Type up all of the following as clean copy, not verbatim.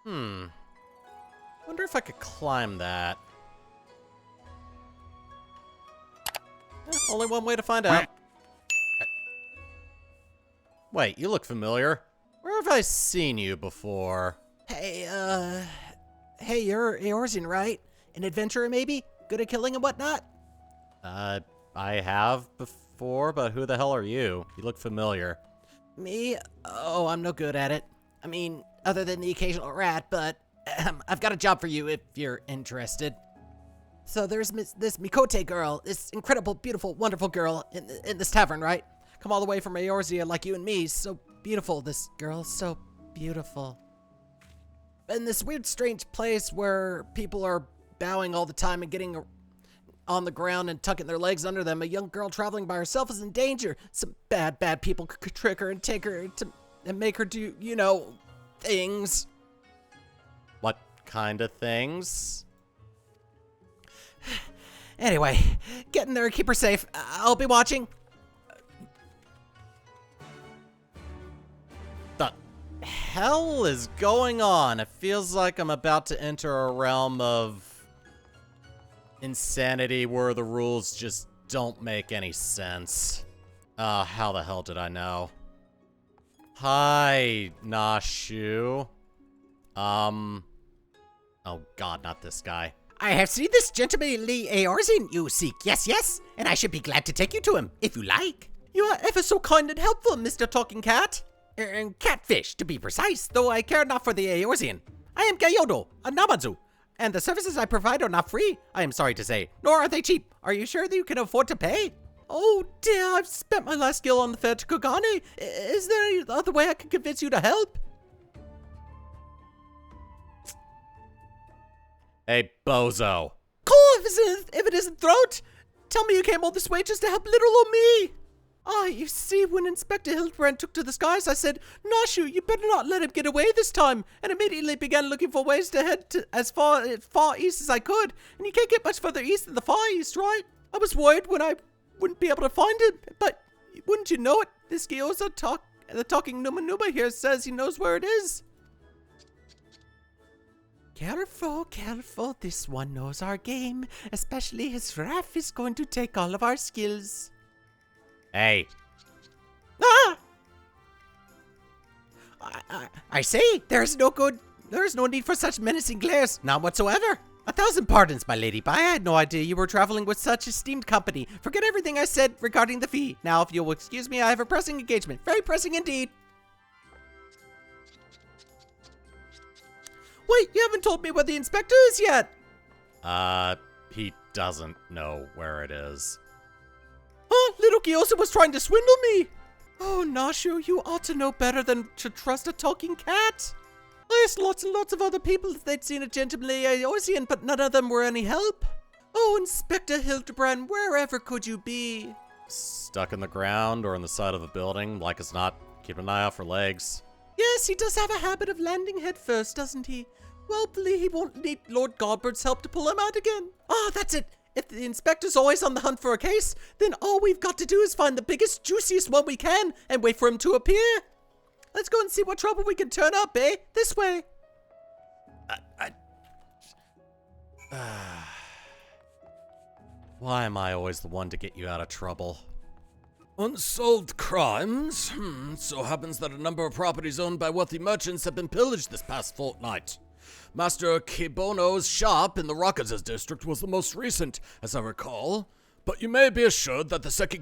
Wonder if I could climb that. Only one way to find out. Wait, you look familiar. Where have I seen you before? Hey, you're Eorzean, right? An adventurer, maybe? Good at killing and whatnot? I have before, but who the hell are you? You look familiar. Me? Oh, I'm no good at it. I mean, other than the occasional rat, but I've got a job for you if you're interested. So there's this Mikote girl, this incredible, beautiful, wonderful girl in this tavern, right? Come all the way from Eorzea like you and me. So beautiful, this girl, so beautiful. In this weird, strange place where people are bowing all the time and getting on the ground and tucking their legs under them, a young girl traveling by herself is in danger. Some bad people could trick her and take her and make her do, things. What kind of things? Anyway, get in there and keep her safe. I'll be watching. The hell is going on? It feels like I'm about to enter a realm of insanity where the rules just don't make any sense. How the hell did I know? Hi, Nashu. Oh god, not this guy. I have seen this gentlemanly Eorzean you seek. Yes, and I should be glad to take you to him, if you like. You are ever so kind and helpful, Mr. Talking Cat. Catfish, to be precise, though I care not for the Eorzean. I am Gayodo, a Namazu, and the services I provide are not free, I am sorry to say, nor are they cheap. Are you sure that you can afford to pay? Oh dear, I've spent my last skill on the fare to Kogane. Is there any other way I can convince you to help? Hey, bozo. Cool, if it isn't throat. Tell me you came all this way just to help little old me. You see, when Inspector Hildibrand took to the skies, I said, Nashu, you better not let him get away this time, and immediately began looking for ways to head to as far east as I could, and you can't get much further east than the Far East, right? I was worried when I wouldn't be able to find him, but wouldn't you know it, this Gyoza the talking Numa here says he knows where it is. Careful, this one knows our game, especially his wrath is going to take all of our skills. Hey. Ah! I say, there's no need for such menacing glares, none whatsoever. 1,000 pardons, my lady, but I had no idea you were traveling with such esteemed company. Forget everything I said regarding the fee. Now, if you'll excuse me, I have a pressing engagement. Very pressing indeed. Wait, you haven't told me where the inspector is yet. He doesn't know where it is. Huh? Little Gyoza was trying to swindle me. Oh, Nashu, you ought to know better than to trust a talking cat. I asked lots and lots of other people if they'd seen a gentlemanly Eorzean, but none of them were any help. Oh, Inspector Hildibrand, wherever could you be? Stuck in the ground or on the side of a building, like as not. Keep an eye out for legs. Yes, he does have a habit of landing head first, doesn't he? Well, hopefully he won't need Lord Godbird's help to pull him out again. Ah, that's it. If the inspector's always on the hunt for a case, then all we've got to do is find the biggest, juiciest one we can and wait for him to appear. Let's go and see what trouble we can turn up, eh? This way. Why am I always the one to get you out of trouble? Unsolved crimes? So happens that a number of properties owned by wealthy merchants have been pillaged this past fortnight. Master Kibono's shop in the Rakaza district was the most recent, as I recall, but you may be assured that the Seki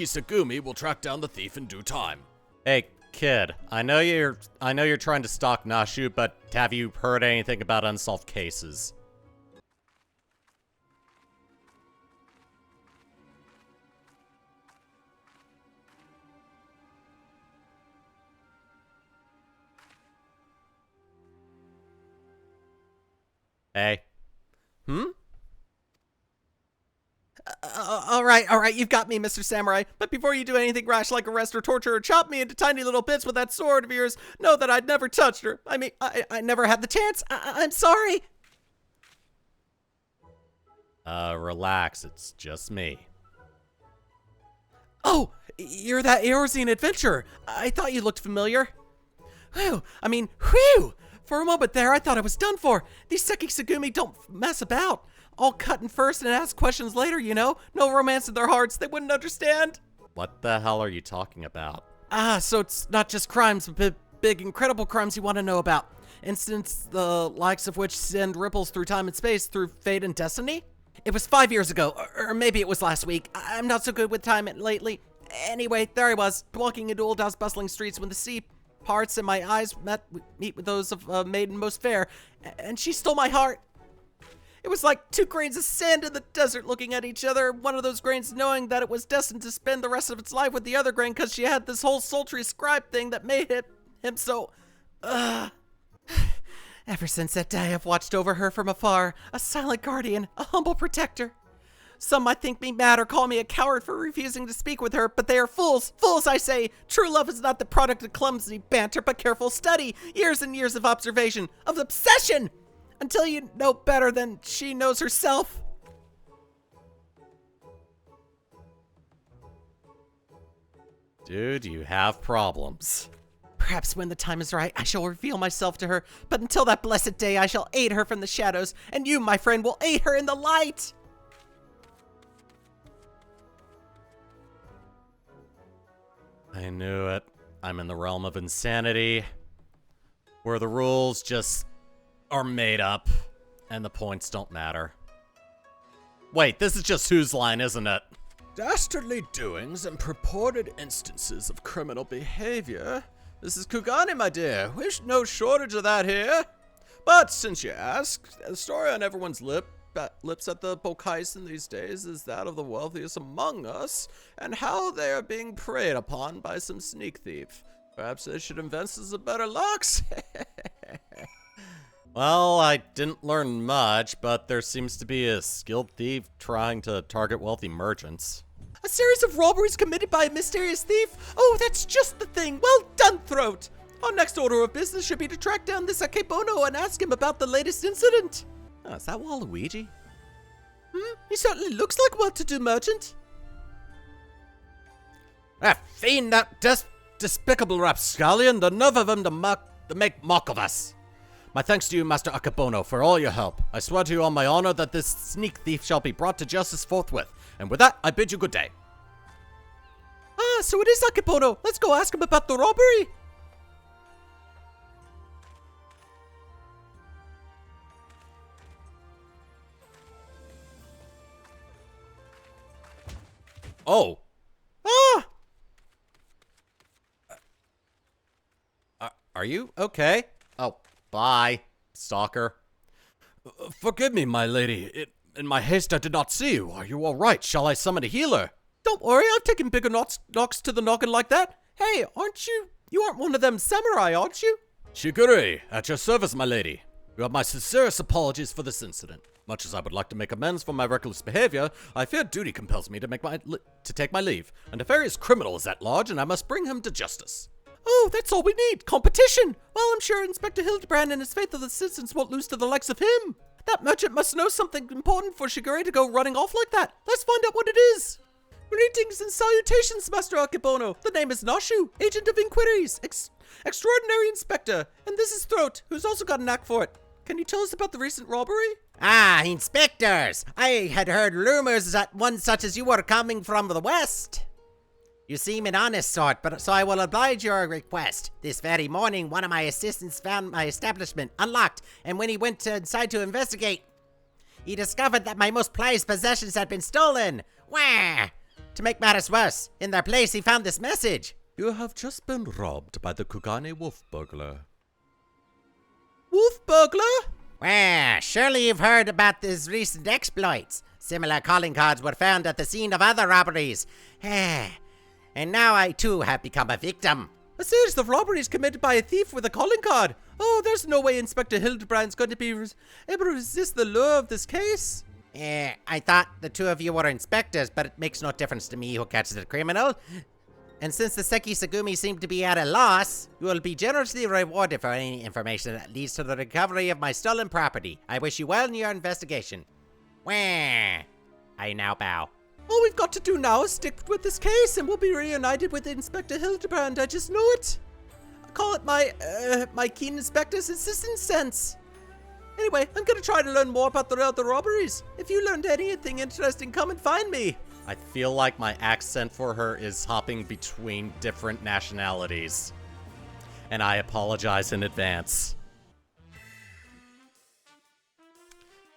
Segumi will track down the thief in due time. Hey, kid, I know you're trying to stalk Nashu, but have you heard anything about unsolved cases? Hey. All right, you've got me, Mr. Samurai. But before you do anything rash like arrest or torture or chop me into tiny little bits with that sword of yours, know that I'd never touched her. I mean, I never had the chance. I'm sorry. Relax, it's just me. Oh, you're that Eorzean adventurer. I thought you looked familiar. Whew. For a moment there, I thought I was done for. These Seki Sagumi don't mess about. All cutting first and ask questions later, you know? No romance in their hearts, they wouldn't understand. What the hell are you talking about? So it's not just crimes, but big, incredible crimes you want to know about. Incidents the likes of which send ripples through time and space, through fate and destiny? It was 5 years ago, or maybe it was last week. I'm not so good with time lately. Anyway, there I was, walking into Old House bustling streets when the sea parts and my eyes meet with those of a maiden most fair, and she stole my heart. It was like 2 grains of sand in the desert looking at each other, one of those grains knowing that it was destined to spend the rest of its life with the other grain because she had this whole sultry scribe thing that made him so... Ever since that day, I've watched over her from afar, a silent guardian, a humble protector. Some might think me mad or call me a coward for refusing to speak with her, but they are fools. Fools, I say. True love is not the product of clumsy banter, but careful study, years and years of observation, of obsession, until you know better than she knows herself. Dude, you have problems. Perhaps when the time is right, I shall reveal myself to her, but until that blessed day, I shall aid her from the shadows, and you, my friend, will aid her in the light. I knew it. I'm in the realm of insanity, where the rules just are made up, and the points don't matter. Wait, this is just whose line, isn't it? Dastardly doings and purported instances of criminal behavior. This is Kugane, my dear. Wish no shortage of that here. But since you ask, the story on everyone's lips at the Bokaisen these days is that of the wealthiest among us, and how they are being preyed upon by some sneak thief. Perhaps they should invest us a better locks. Well, I didn't learn much, but there seems to be a skilled thief trying to target wealthy merchants. A series of robberies committed by a mysterious thief? Oh, that's just the thing. Well done, Throat. Our next order of business should be to track down this Akebono and ask him about the latest incident. Oh, is that Waluigi? He certainly looks like a well-to-do merchant. That fiend, that despicable rapscallion, the nerve of him to make mock of us. My thanks to you, Master Akebono, for all your help. I swear to you on my honor that this sneak thief shall be brought to justice forthwith. And with that, I bid you good day. Ah, so it is Akebono. Let's go ask him about the robbery. Oh. Are you okay? Oh, bye, stalker. Forgive me, my lady. In my haste, I did not see you. Are you all right? Shall I summon a healer? Don't worry, I've taken bigger knocks to the noggin like that. Hey, you aren't one of them samurai, aren't you? Shigure, at your service, my lady. You have my sincerest apologies for this incident. Much as I would like to make amends for my reckless behavior, I fear duty compels me to take my leave. A nefarious criminal is at large, and I must bring him to justice. Oh, that's all we need. Competition. Well, I'm sure Inspector Hildibrand and his faithful assistants won't lose to the likes of him. That merchant must know something important for Shigure to go running off like that. Let's find out what it is. Greetings and salutations, Master Akebono. The name is Nashu, Agent of Inquiries, Extraordinary Inspector. And this is Throat, who's also got a knack for it. Can you tell us about the recent robbery? Ah, inspectors! I had heard rumors that one such as you were coming from the west. You seem an honest sort, so I will oblige your request. This very morning, one of my assistants found my establishment unlocked, and when he went inside to investigate, he discovered that my most prized possessions had been stolen. Wah! To make matters worse, in their place he found this message. You have just been robbed by the Kugane wolf burglar. Wolf burglar? Well, surely you've heard about his recent exploits. Similar calling cards were found at the scene of other robberies. And now I too have become a victim. A series of robberies committed by a thief with a calling card. Oh, there's no way Inspector Hildibrand's going to be able to resist the lure of this case. I thought the two of you were inspectors, but it makes no difference to me who catches the criminal. And since the Seki Sagumi seem to be at a loss, you will be generously rewarded for any information that leads to the recovery of my stolen property. I wish you well in your investigation. Wah! I now bow. All we've got to do now is stick with this case, and we'll be reunited with Inspector Hildibrand. I just know it. call it my keen inspector's assistant sense. Anyway, I'm gonna try to learn more about the other robberies. If you learned anything interesting, come and find me. I feel like my accent for her is hopping between different nationalities. And I apologize in advance.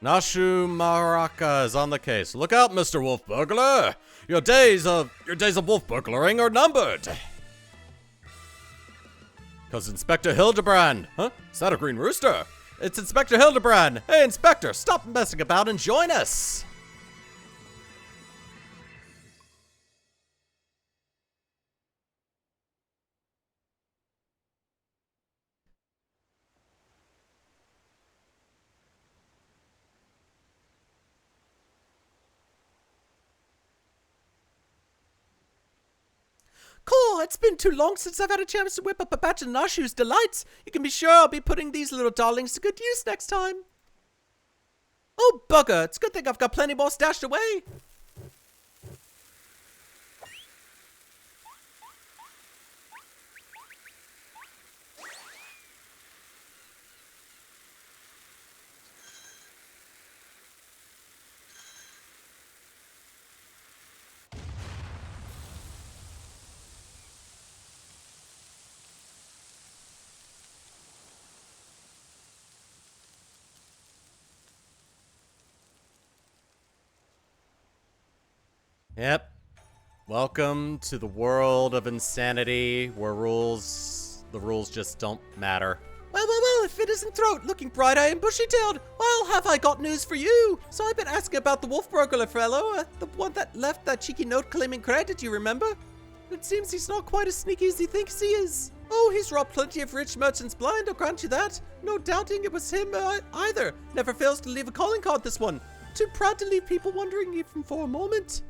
Nashu Maraka is on the case. Look out, Mr. Wolf Burglar! Your days of wolf burglaring are numbered! Cause Inspector Hildibrand! Huh? Is that a green rooster? It's Inspector Hildibrand! Hey, Inspector, stop messing about and join us! Cool, it's been too long since I've had a chance to whip up a batch of Nashu's delights. You can be sure I'll be putting these little darlings to good use next time. Oh, bugger, it's a good thing I've got plenty more stashed away. Yep. Welcome to the world of insanity where the rules just don't matter. Well, if it isn't Throat looking bright-eyed and bushy-tailed, well, have I got news for you? So I've been asking about the wolf burglar fellow, the one that left that cheeky note claiming credit, you remember? It seems he's not quite as sneaky as he thinks he is. Oh, he's robbed plenty of rich merchants blind, I'll grant you that. No doubting it was him either. Never fails to leave a calling card, this one. Too proud to leave people wondering even for a moment.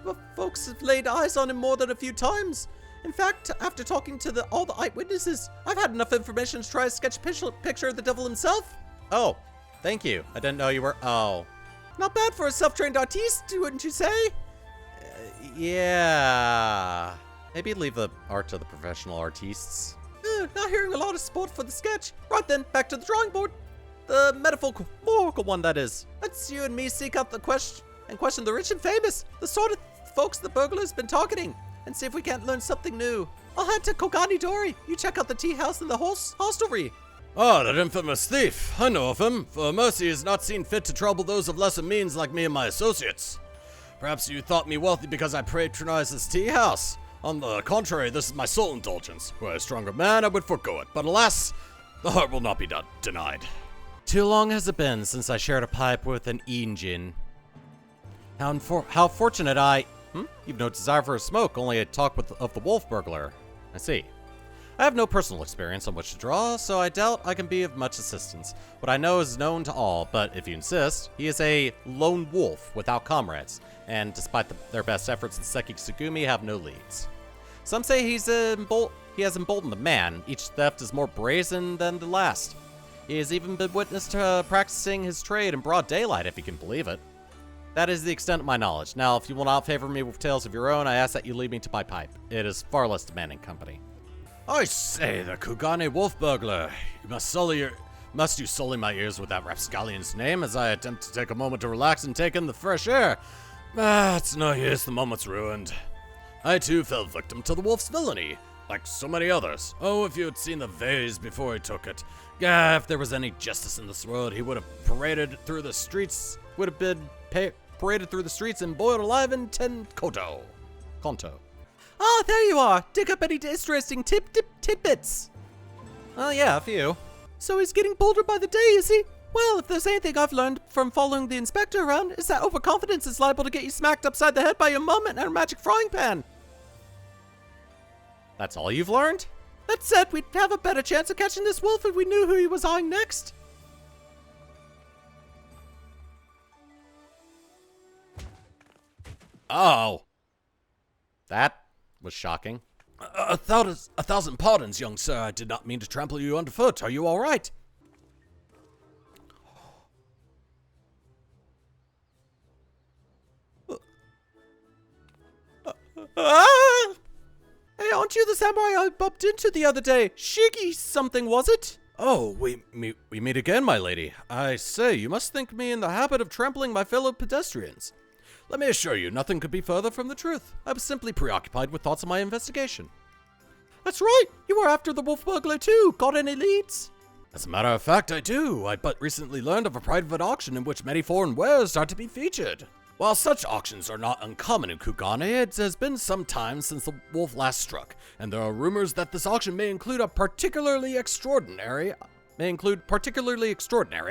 But folks have laid eyes on him more than a few times. In fact, after talking to all the eyewitnesses, I've had enough information to try to sketch a picture of the devil himself. Oh, thank you. I didn't know you were. Oh. Not bad for a self-trained artiste, wouldn't you say? Yeah. Maybe leave the art to the professional artists. Not hearing a lot of support for the sketch. Right then, back to the drawing board. The metaphorical one, that is. Let's you and me seek out the question the rich and famous, the sort of folks the burglar's been targeting, and see if we can't learn something new. I'll head to Kogani Dori. You check out the tea house and the hostelry. Ah, that infamous thief. I know of him. For mercy has not seen fit to trouble those of lesser means like me and my associates. Perhaps you thought me wealthy because I patronize this tea house. On the contrary, this is my sole indulgence. Were I a stronger man, I would forego it. But alas, the heart will not be denied. Too long has it been since I shared a pipe with an Injin. How fortunate I... You've no desire for a smoke, only a talk of the wolf burglar. I see. I have no personal experience on which to draw, so I doubt I can be of much assistance. What I know is known to all, but if you insist, he is a lone wolf without comrades, and despite their best efforts in Seki Tsugumi, have no leads. Some say he has emboldened the man. Each theft is more brazen than the last. He has even been witness to practicing his trade in broad daylight, if you can believe it. That is the extent of my knowledge. Now, if you will not favor me with tales of your own, I ask that you lead me to my pipe. It is far less demanding company. I say, the Kugane wolf burglar. Must you sully my ears with that rapscallion's name as I attempt to take a moment to relax and take in the fresh air? It's no use, the moment's ruined. I too fell victim to the wolf's villainy, like so many others. Oh, if you had seen the vase before he took it. If there was any justice in this world, he would have paraded through the streets, paraded through the streets and boiled alive in Konto. Ah, there you are. Dig up any interesting tidbits. Yeah, a few. So he's getting bolder by the day, is he? Well, if there's anything I've learned from following the inspector around, it's that overconfidence is liable to get you smacked upside the head by your mum and her magic frying pan. That's all you've learned? That said, we'd have a better chance of catching this wolf if we knew who he was eyeing next. Oh. That was shocking. A thousand pardons, young sir. I did not mean to trample you underfoot. Are you all right? aren't you the samurai I bumped into the other day? Shiggy something, was it? Oh, we meet again, my lady. I say, you must think me in the habit of trampling my fellow pedestrians. Let me assure you, nothing could be further from the truth. I was simply preoccupied with thoughts of my investigation. That's right, you were after the wolf burglar too. Got any leads? As a matter of fact, I do. I but recently learned of a private auction in which many foreign wares are to be featured. While such auctions are not uncommon in Kugane, it has been some time since the wolf last struck, and there are rumors that this auction may include particularly extraordinary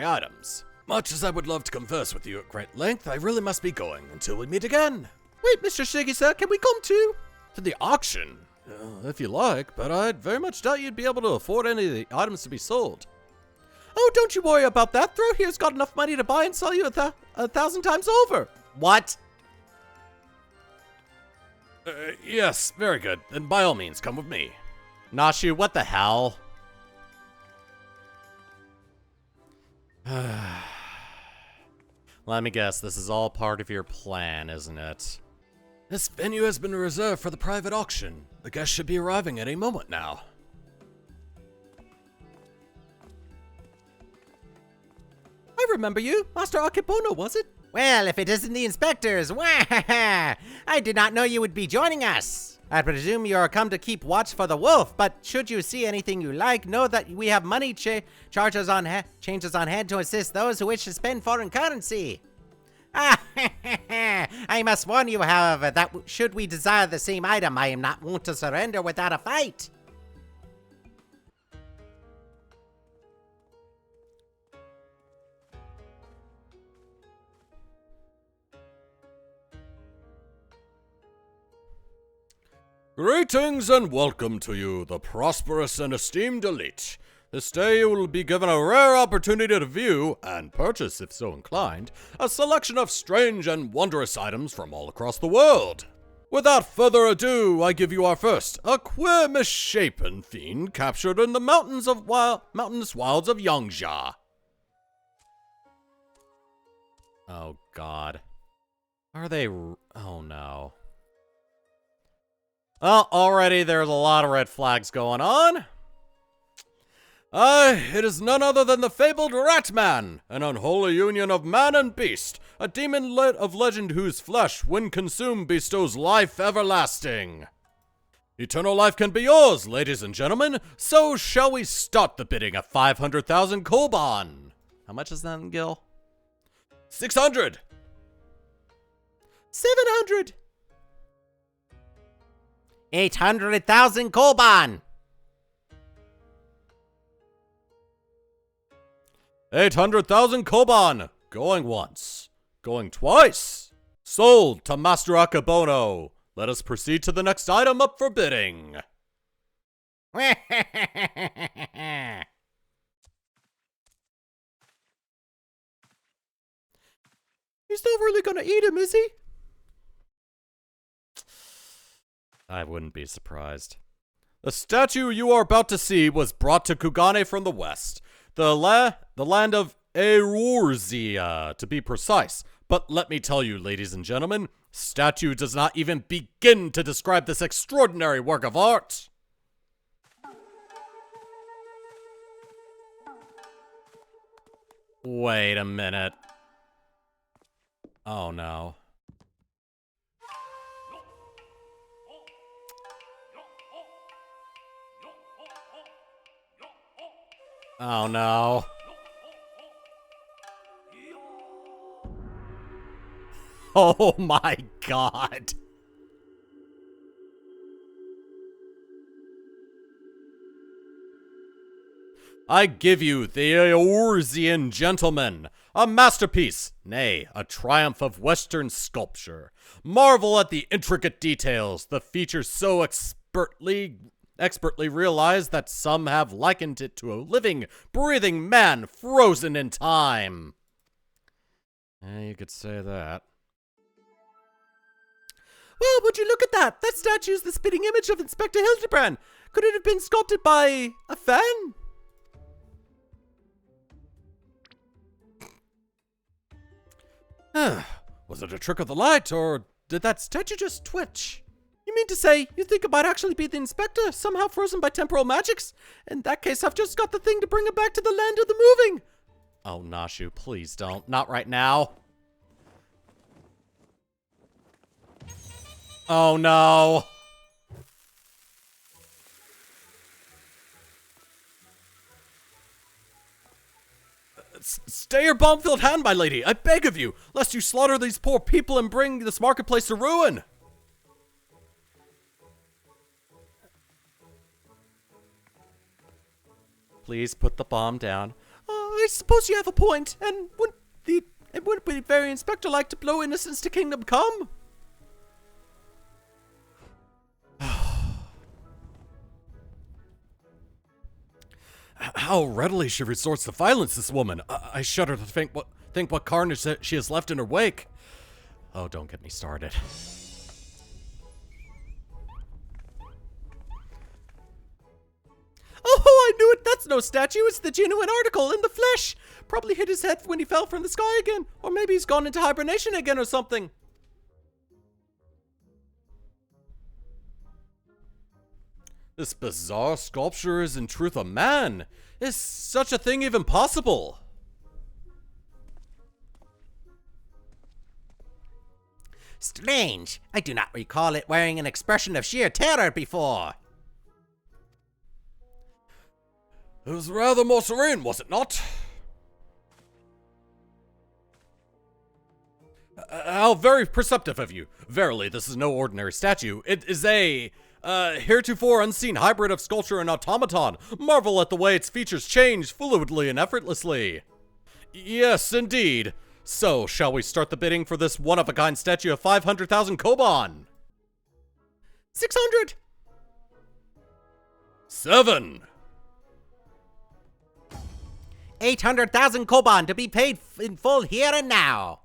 items. Much as I would love to converse with you at great length, I really must be going until we meet again. Wait, Mr. Shiggy, sir, can we come too? To the auction? If you like, but I'd very much doubt you'd be able to afford any of the items to be sold. Oh, don't you worry about that. Throw here's got enough money to buy and sell you 1,000 times over. What? Yes, very good. Then by all means, come with me. Nashu, what the hell? Let me guess, this is all part of your plan, isn't it? This venue has been reserved for the private auction. The guests should be arriving any moment now. I remember you. Master Akebono, was it? Well, if it isn't the inspectors, I did not know you would be joining us. I presume you are come to keep watch for the wolf, but should you see anything you like, know that we have money changes on hand to assist those who wish to spend foreign currency. I must warn you, however, that should we desire the same item, I am not wont to surrender without a fight. Greetings and welcome to you, the prosperous and esteemed elite. This day you will be given a rare opportunity to view, and purchase if so inclined, a selection of strange and wondrous items from all across the world. Without further ado, I give you our first, a queer misshapen fiend captured in the mountainous wilds of Yangzha. Oh god. Are they... Oh no. Well, already there's a lot of red flags going on. It is none other than the fabled Ratman, an unholy union of man and beast, a demon of legend whose flesh, when consumed, bestows life everlasting. Eternal life can be yours, ladies and gentlemen, so shall we start the bidding at 500,000 koban. How much is that, Gil? 600. 700. 800,000 koban. 800,000 koban. Going once. Going twice. Sold to Master Akebono. Let us proceed to the next item up for bidding. He's not really gonna eat him, is he? I wouldn't be surprised. The statue you are about to see was brought to Kugane from the west. The land of Eorzea, to be precise. But let me tell you, ladies and gentlemen, statue does not even begin to describe this extraordinary work of art. Wait a minute. Oh no. Oh no. Oh my god. I give you the Eorzean Gentleman, a masterpiece, nay, a triumph of Western sculpture. Marvel at the intricate details, the features so expertly realized that some have likened it to a living, breathing man frozen in time. You could say that. Well, would you look at that? That statue's the spitting image of Inspector Hildibrand. Could it have been sculpted by a fan? Was it a trick of the light, or did that statue just twitch? You You mean to say you think it might actually be the inspector, somehow frozen by temporal magics? In that case, I've just got the thing to bring him back to the land of the moving. Oh, Nashu, please don't. Not right now. Oh, no. Stay your bomb-filled hand, my lady, I beg of you, lest you slaughter these poor people and bring this marketplace to ruin. Please put the bomb down. I suppose you have a point, and it wouldn't be very inspector-like to blow innocence to kingdom come. How readily she resorts to violence, this woman. I shudder to think what carnage that she has left in her wake. Oh, don't get me started. Oh, I knew it! That's no statue, it's the genuine article in the flesh! Probably hit his head when he fell from the sky again, or maybe he's gone into hibernation again or something. This bizarre sculpture is in truth a man. Is such a thing even possible? Strange. I do not recall it wearing an expression of sheer terror before. It was rather more serene, was it not? How very perceptive of you. Verily, this is no ordinary statue. It is a heretofore unseen hybrid of sculpture and automaton. Marvel at the way its features change fluidly and effortlessly. Yes, indeed. So, shall we start the bidding for this one-of-a-kind statue of 500,000 koban? 600! 7! 800,000 koban to be paid in full here and now.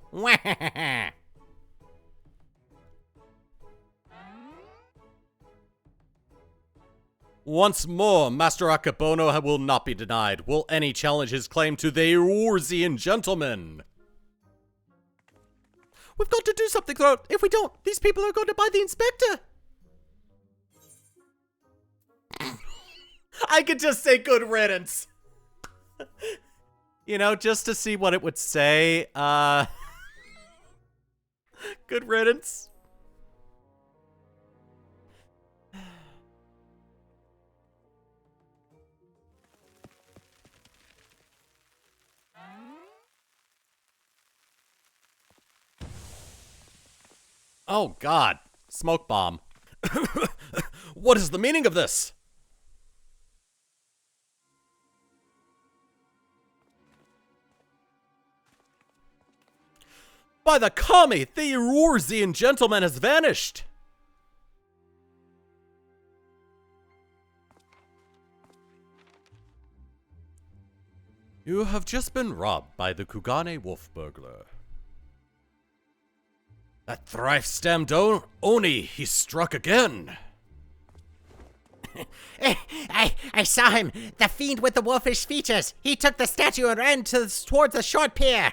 Once more, Master Akebono will not be denied. Will any challenge his claim to the Eorzean gentleman? We've got to do something, though. If we don't, these people are going to buy the inspector. I could just say good riddance. You know, just to see what it would say. Good riddance. Oh, God. Smoke bomb. What is the meaning of this? By the Kami, the Eorzean gentleman has vanished. You have just been robbed by the Kugane wolf burglar. That thrice-stemmed Oni, he struck again. I saw him, the fiend with the wolfish features. He took the statue and ran towards the short pier.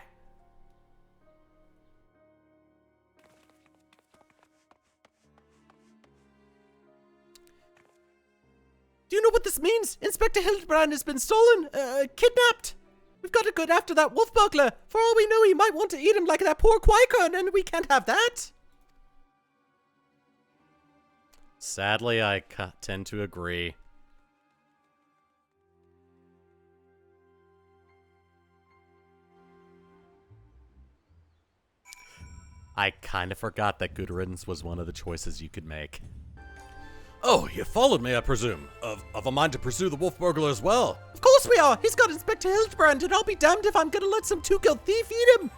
Do you know what this means? Inspector Hildibrand has been stolen, kidnapped. We've got to go after that wolf burglar. For all we know, he might want to eat him like that poor Qui-Gon, and we can't have that. Sadly, I tend to agree. I kind of forgot that good riddance was one of the choices you could make. Oh, you followed me, I presume. Of a mind to pursue the wolf burglar as well. Of course we are. He's got Inspector Hildibrand, and I'll be damned if I'm gonna let some two-killed thief eat him.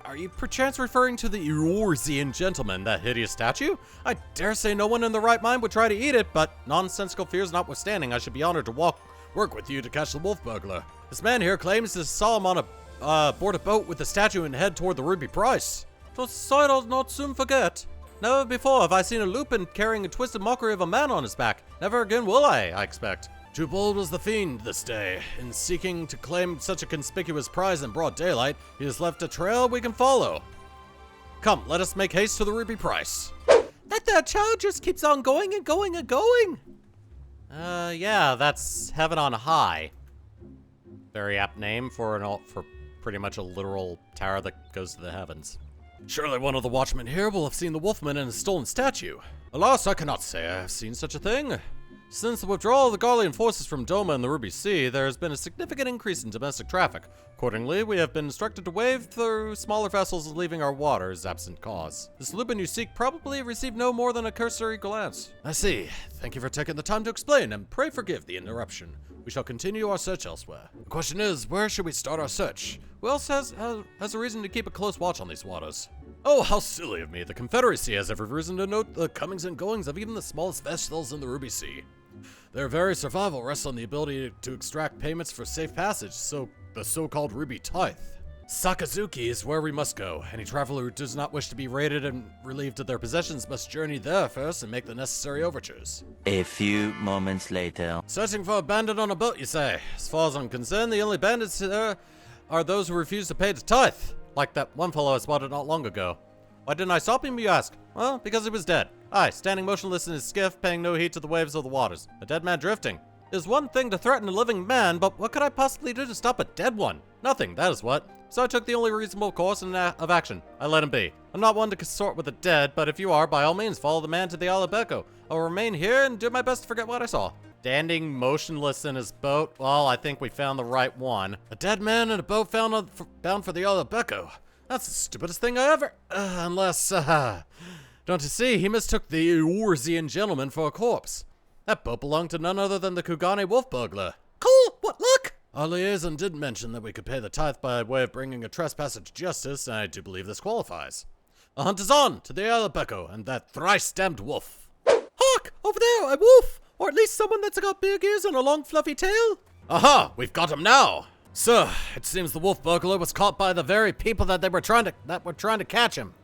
Are you perchance referring to the Eorzean gentleman, that hideous statue? I dare say no one in their right mind would try to eat it, but nonsensical fears notwithstanding, I should be honored to work with you to catch the wolf burglar. This man here claims to saw him on board a boat with the statue and head toward the Ruby Price. So I'll not soon forget. Never before have I seen a lupin carrying a twisted mockery of a man on his back. Never again will I expect. Too bold was the fiend this day. In seeking to claim such a conspicuous prize in broad daylight, he has left a trail we can follow. Come, let us make haste to the Ruby Price. That that child just keeps on going and going and going. Yeah, that's Heaven on High. Very apt name for pretty much a literal tower that goes to the heavens. Surely one of the watchmen here will have seen the wolfman and his stolen statue. Alas, I cannot say I have seen such a thing. Since the withdrawal of the Garlean forces from Doma and the Ruby Sea, there has been a significant increase in domestic traffic. Accordingly, we have been instructed to wave through smaller vessels leaving our waters absent cause. This Lupin you seek probably received no more than a cursory glance. I see. Thank you for taking the time to explain, and pray forgive the interruption. We shall continue our search elsewhere. The question is, where should we start our search? Who else has a reason to keep a close watch on these waters? Oh, how silly of me. The Confederacy has every reason to note the comings and goings of even the smallest vessels in the Ruby Sea. Their very survival rests on the ability to extract payments for safe passage, so the so-called Ruby Tithe. Sakazuki is where we must go. Any traveler who does not wish to be raided and relieved of their possessions must journey there first and make the necessary overtures. A few moments later. Searching for a bandit on a boat, you say? As far as I'm concerned, the only bandits there are those who refuse to pay the tithe. Like that one fellow I spotted not long ago. Why didn't I stop him, you ask? Well, because he was dead. Aye, standing motionless in his skiff, paying no heed to the waves of the waters. A dead man drifting. It is one thing to threaten a living man, but what could I possibly do to stop a dead one? Nothing, that is what. So I took the only reasonable course of action. I let him be. I'm not one to consort with the dead, but if you are, by all means, follow the man to the Isle of Becco. I'll remain here and do my best to forget what I saw. Standing motionless in his boat? Well, I think we found the right one. A dead man in a boat bound for the Isle of Becco. That's the stupidest thing I ever... unless, don't you see, he mistook the Eorzean gentleman for a corpse. That boat belonged to none other than the Kugane wolf burglar. Cool, what luck? Our liaison did mention that we could pay the tithe by way of bringing a trespasser to justice, and I do believe this qualifies. The hunt is on, to the Isle of Becco, and that thrice-stamped wolf. Hark! Over there, a wolf! Or at least someone that's got big ears and a long fluffy tail. Aha! We've got him now! Sir, it seems the wolf burglar was caught by the very people that were trying to catch him.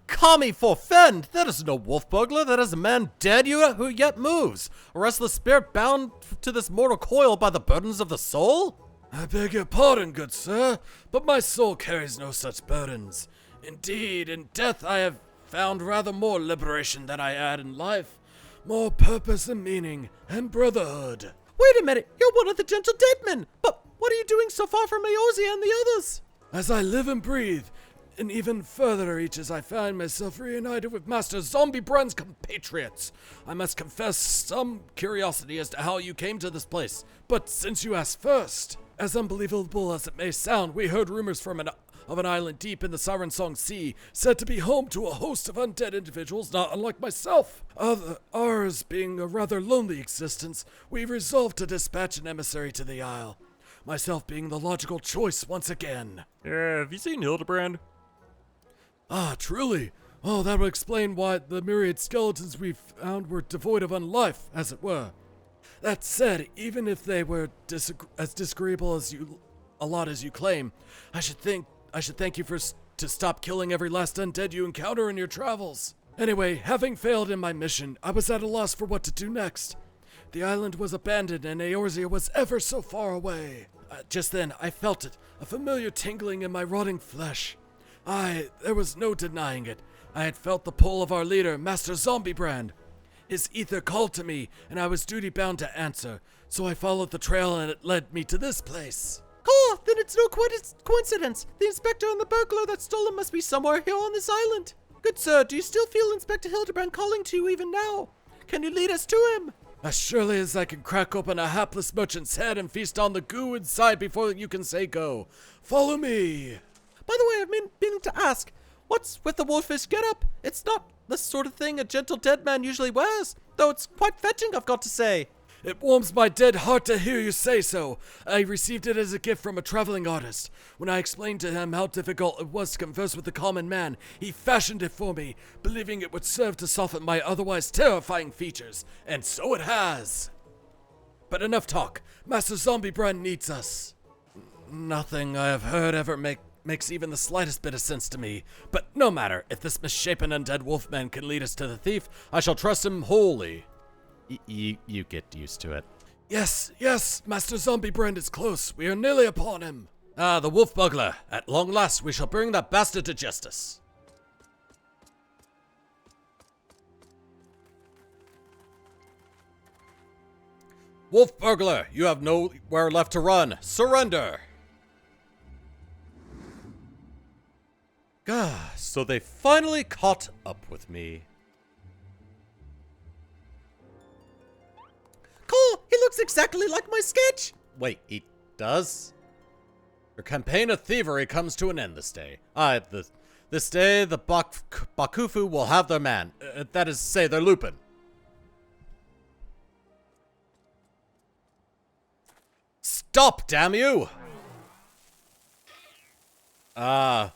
Kami forfend! That is no wolf burglar, that is a man dead who yet moves. A restless spirit bound to this mortal coil by the burdens of the soul? I beg your pardon, good sir, but my soul carries no such burdens. Indeed, in death I have found rather more liberation than I had in life. More purpose and meaning, and brotherhood. Wait a minute, you're one of the gentle dead men, but what are you doing so far from Eorzea and the others? As I live and breathe, and even further reaches, I find myself reunited with Master Zombiebrand's compatriots. I must confess some curiosity as to how you came to this place, but since you asked first, as unbelievable as it may sound, we heard rumors of an island deep in the Siren Song Sea, said to be home to a host of undead individuals not unlike myself. Ours being a rather lonely existence, we resolved to dispatch an emissary to the isle. Myself being the logical choice once again. Have you seen Hildibrand? Ah, truly. Oh, that would explain why the myriad skeletons we found were devoid of unlife, as it were. That said, even if they were as disagreeable as a lot as you claim, I should thank you to stop killing every last undead you encounter in your travels. Anyway, having failed in my mission, I was at a loss for what to do next. The island was abandoned and Eorzea was ever so far away. Just then, I felt it, a familiar tingling in my rotting flesh. There was no denying it. I had felt the pull of our leader, Master Zombiebrand. His ether called to me, and I was duty-bound to answer, so I followed the trail and it led me to this place. Oh, then it's no coincidence. The inspector and the burglar that stole him must be somewhere here on this island. Good sir, do you still feel Inspector Hildibrand calling to you even now? Can you lead us to him? As surely as I can crack open a hapless merchant's head and feast on the goo inside before you can say go. Follow me. By the way, I've been meaning to ask, what's with the wolfish getup? It's not the sort of thing a gentle dead man usually wears, though it's quite fetching, I've got to say. It warms my dead heart to hear you say so. I received it as a gift from a traveling artist. When I explained to him how difficult it was to converse with the common man, he fashioned it for me, believing it would serve to soften my otherwise terrifying features. And so it has. But enough talk. Master Zombiebrand needs us. Nothing I have heard ever makes even the slightest bit of sense to me. But no matter, if this misshapen undead wolfman can lead us to the thief, I shall trust him wholly. You get used to it. Yes, yes, Master Zombiebrand is close. We are nearly upon him. Ah, the wolf bugler. At long last, we shall bring that bastard to justice. Wolf burglar, you have nowhere left to run. Surrender. Gah, so they finally caught up with me. Cool, he looks exactly like my sketch. Wait, he does? Your campaign of thievery comes to an end this day. This day, the Bakufu will have their man. That is to say, their Lupin. Stop, damn you! The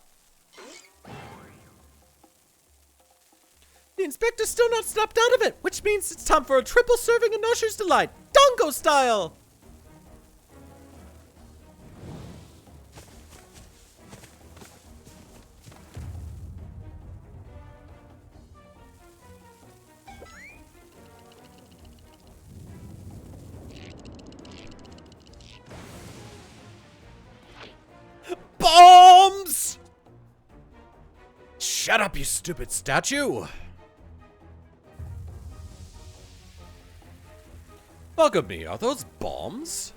inspector's still not snapped out of it, which means it's time for a triple serving of Noshu's Delight, Dongo style! Bombs! Shut up, you stupid statue! Bug of me, are those bombs?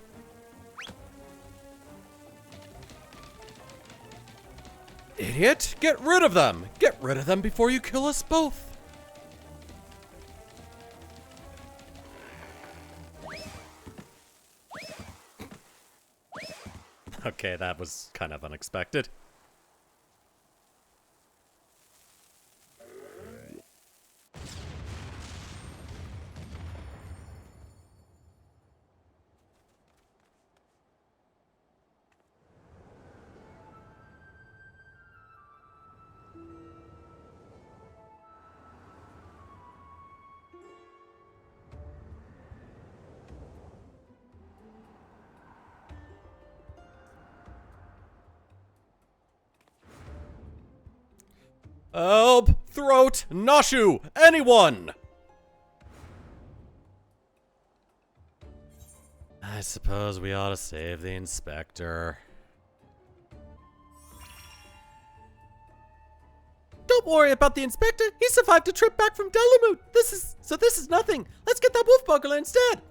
Idiot! Get rid of them! Get rid of them before you kill us both! Okay, that was kind of unexpected. Help! Throat! Noshu! Anyone! I suppose we ought to save the inspector. Don't worry about the inspector. He survived a trip back from Delamute. This is nothing. Let's get that wolf bugler instead.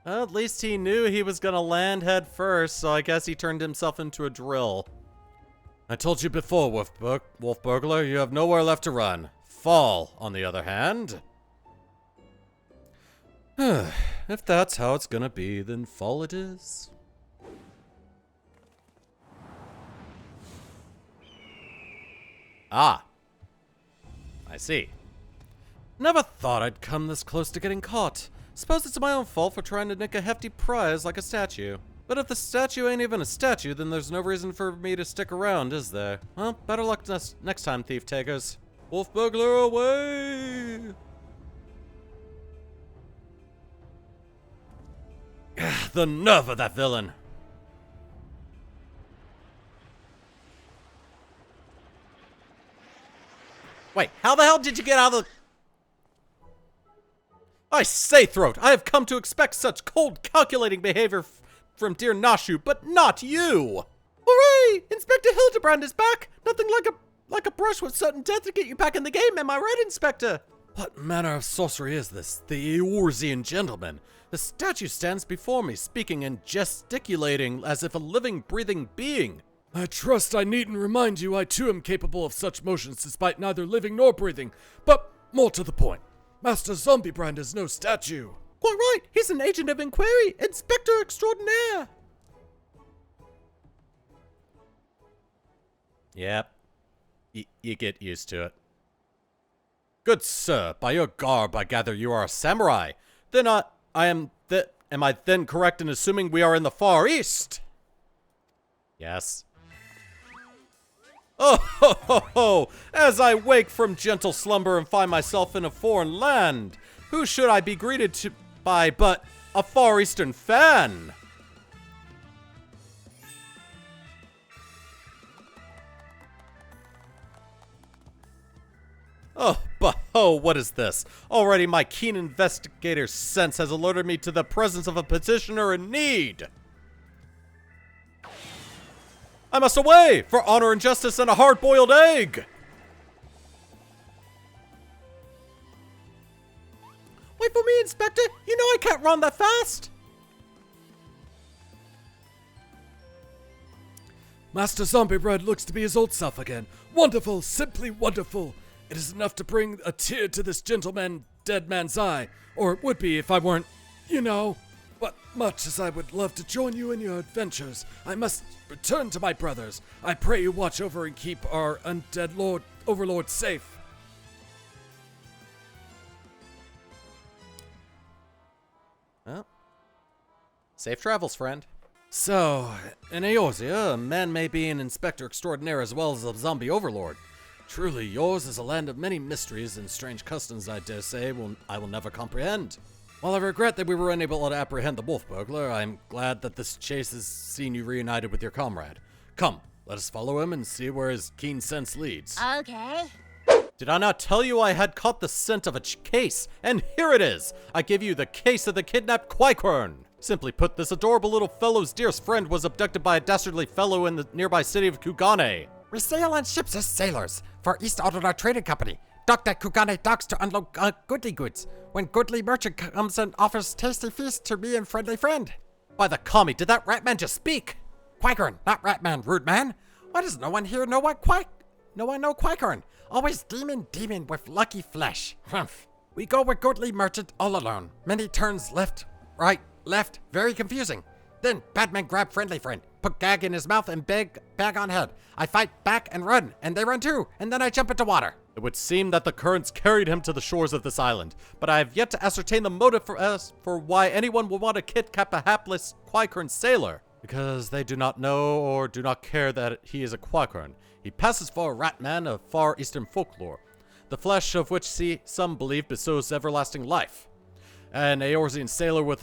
Well, at least he knew he was gonna land head first, so I guess he turned himself into a drill. I told you before, Wolf Burglar, you have nowhere left to run. Fall, on the other hand. If that's how it's gonna be, then fall it is. Ah. I see. Never thought I'd come this close to getting caught. Suppose it's my own fault for trying to nick a hefty prize like a statue. But if the statue ain't even a statue, then there's no reason for me to stick around, is there? Well, better luck next time, thief takers. Wolf burglar away! The nerve of that villain! Wait, how the hell did you get out of the... I say, Throat, I have come to expect such cold, calculating behavior from dear Noshu, but not you! Hooray! Inspector Hildibrand is back! Nothing like a brush with certain death to get you back in the game, am I right, Inspector? What manner of sorcery is this? The Eorzean gentleman. The statue stands before me, speaking and gesticulating as if a living, breathing being. I trust I needn't remind you I too am capable of such motions despite neither living nor breathing. But more to the point, Master Zombiebrand is no statue. Quite right, he's an agent of inquiry, Inspector Extraordinaire. Yep. You get used to it. Good sir, by your garb I gather you are a samurai. Then am I then correct in assuming we are in the Far East? Yes. Oh ho ho ho! As I wake from gentle slumber and find myself in a foreign land, who should I be greeted by but a Far Eastern fan? Oh, but oh, what is this? Already my keen investigator's sense has alerted me to the presence of a petitioner in need. I must away for honor and justice and a hard-boiled egg. Wait for me, Inspector. You know I can't run that fast. Master Zombiebread looks to be his old self again. Wonderful, simply wonderful. It is enough to bring a tear to this gentleman, dead man's eye. Or it would be if I weren't, you know. But much as I would love to join you in your adventures, I must return to my brothers. I pray you watch over and keep our undead overlord safe. Well, safe travels, friend. So, in Eorzea, a man may be an inspector extraordinaire as well as a zombie overlord. Truly, yours is a land of many mysteries and strange customs I dare say I will never comprehend. While I regret that we were unable to apprehend the wolf burglar, I am glad that this chase has seen you reunited with your comrade. Come, let us follow him and see where his keen sense leads. Okay. Did I not tell you I had caught the scent of a case? And here it is! I give you the case of the kidnapped Quaikern. Simply put, this adorable little fellow's dearest friend was abducted by a dastardly fellow in the nearby city of Kugane. We sail on ships as sailors for East Outlaw Trading Company. Docked at Kugane docks to unload goodly goods. When goodly merchant comes and offers tasty feast to me and friendly friend. By the commie, did that rat man just speak? Quaikern, not rat man, rude man. Why does no one here know No one know Quaikern. Always demon with lucky flesh. Humph. We go with goodly merchant all alone. Many turns left, right, left. Very confusing. Then Batman grab friendly friend, put gag in his mouth and bag on head. I fight back and run, and they run too, and then I jump into water. It would seem that the currents carried him to the shores of this island, but I have yet to ascertain the motive for why anyone would want to kidnap a hapless Quaikern sailor. Because they do not know or do not care that he is a Quaikern. He passes for a rat man of Far Eastern folklore, the flesh of which some believe bestows everlasting life. An Eorzean sailor with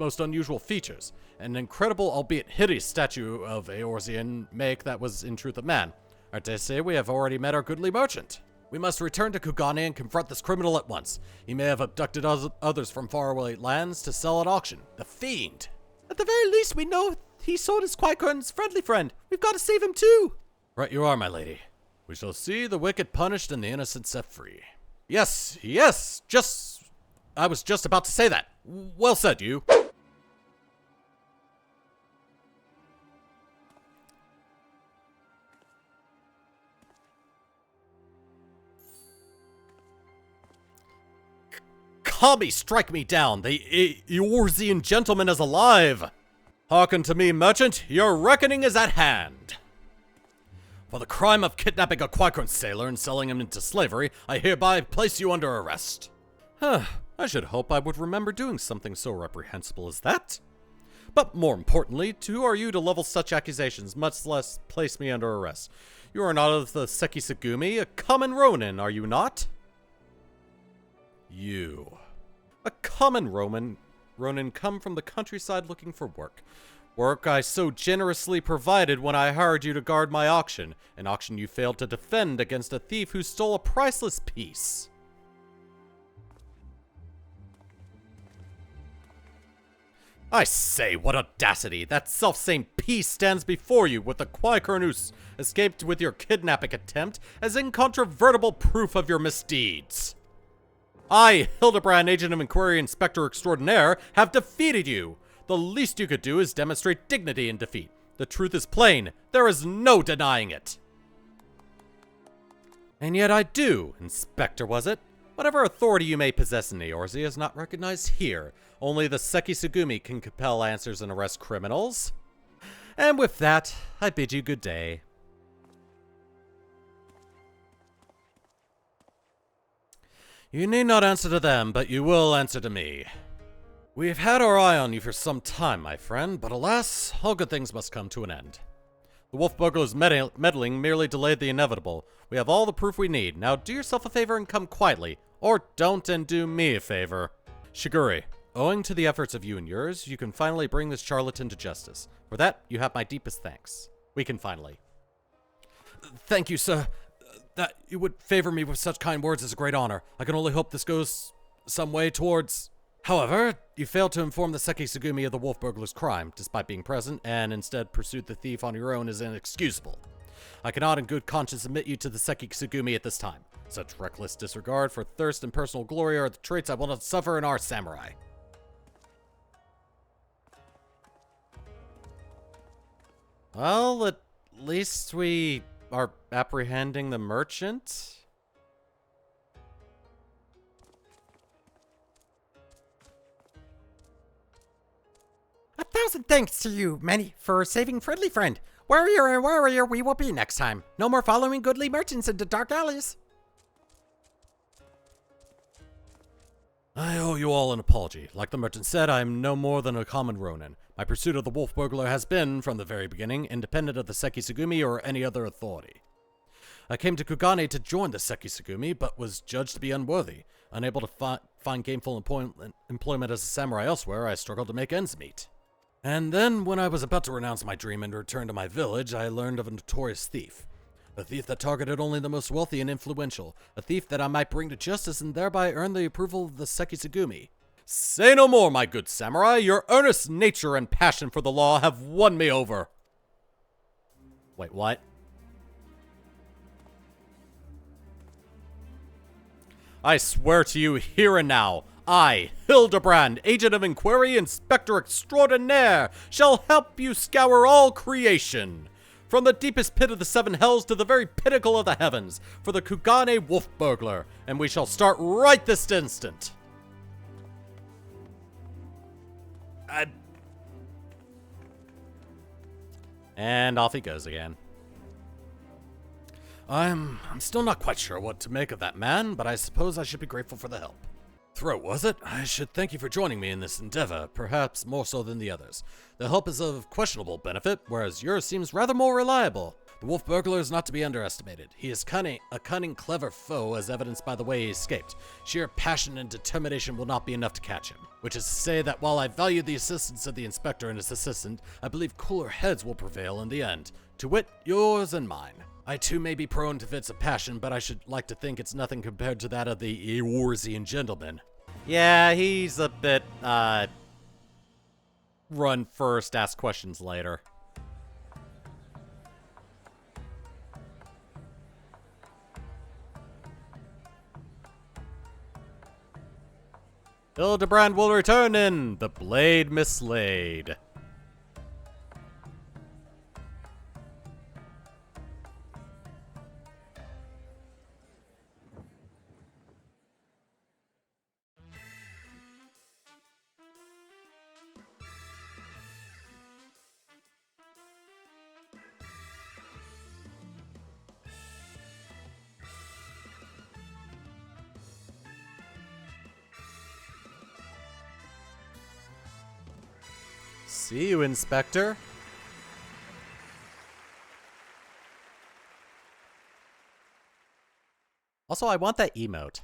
most unusual features. An incredible, albeit hideous, statue of Eorzean make that was in truth a man. I dare say we have already met our goodly merchant. We must return to Kugane and confront this criminal at once. He may have abducted others from faraway lands to sell at auction. The fiend! At the very least, we know he sold his Quaikern's friendly friend. We've got to save him too. Right you are, my lady. We shall see the wicked punished and the innocent set free. Yes, I was just about to say that. Well said, you. Commie, strike me down. The Eorzean gentleman is alive. Hearken to me, merchant. Your reckoning is at hand. For the crime of kidnapping a Quaikern sailor and selling him into slavery, I hereby place you under arrest. I should hope I would remember doing something so reprehensible as that. But more importantly, who are you to level such accusations, much less place me under arrest? You are not of the Sekisagumi, a common Ronin, are you not? You. A common Ronin come from the countryside looking for work. Work I so generously provided when I hired you to guard my auction, an auction you failed to defend against a thief who stole a priceless piece. I say, what audacity! That selfsame piece stands before you with the Quaikern who escaped with your kidnapping attempt as incontrovertible proof of your misdeeds. I, Hildibrand, Agent of Inquiry Inspector Extraordinaire, have defeated you. The least you could do is demonstrate dignity in defeat. The truth is plain. There is no denying it. And yet I do, Inspector, was it? Whatever authority you may possess in Eorzea is not recognized here. Only the Sekisagumi can compel answers and arrest criminals. And with that, I bid you good day. You need not answer to them, but you will answer to me. We've had our eye on you for some time, my friend, but alas, all good things must come to an end. The wolf burglar's meddling merely delayed the inevitable. We have all the proof we need. Now do yourself a favor and come quietly. Or don't and do me a favor. Shiguri, owing to the efforts of you and yours, you can finally bring this charlatan to justice. For that, you have my deepest thanks. We can finally. Thank you, sir. That you would favor me with such kind words is a great honor. I can only hope this goes some way towards... However, you failed to inform the Seki Sugumi of the wolf burglar's crime, despite being present, and instead pursued the thief on your own is inexcusable. I cannot in good conscience admit you to the Seki Sugumi at this time. Such reckless disregard for thirst and personal glory are the traits I will not suffer in our samurai. Well, at least we are apprehending the merchant? A thousand thanks to you, Manny, for saving Friendly Friend. Warrior, we will be next time. No more following goodly merchants into dark alleys. I owe you all an apology. Like the merchant said, I am no more than a common ronin. My pursuit of the wolf burglar has been, from the very beginning, independent of the Seki Sugumi or any other authority. I came to Kugane to join the Seki Sugumi, but was judged to be unworthy. Unable to find gainful employment as a samurai elsewhere, I struggled to make ends meet. And then, when I was about to renounce my dream and return to my village, I learned of a notorious thief. A thief that targeted only the most wealthy and influential. A thief that I might bring to justice and thereby earn the approval of the Seki Sugumi. Say no more, my good samurai. Your earnest nature and passion for the law have won me over. Wait, what? I swear to you here and now, I, Hildibrand, Agent of Inquiry, Inspector Extraordinaire, shall help you scour all creation. From the deepest pit of the seven hells to the very pinnacle of the heavens, for the Kugane wolf burglar, and we shall start right this instant. And off he goes again. I'm still not quite sure what to make of that man, but I suppose I should be grateful for the help. Throat, was it? I should thank you for joining me in this endeavor, perhaps more so than the others. The help is of questionable benefit, whereas yours seems rather more reliable. The wolf burglar is not to be underestimated. He is a cunning, clever foe, as evidenced by the way he escaped. Sheer passion and determination will not be enough to catch him. Which is to say that while I value the assistance of the inspector and his assistant, I believe cooler heads will prevail in the end. To wit, yours and mine. I too may be prone to fits of passion, but I should like to think it's nothing compared to that of the Eorzean gentleman. Yeah, he's a bit, run first, ask questions later. Hildibrand will return in The Blade Mislaid. See you, Inspector. Also, I want that emote.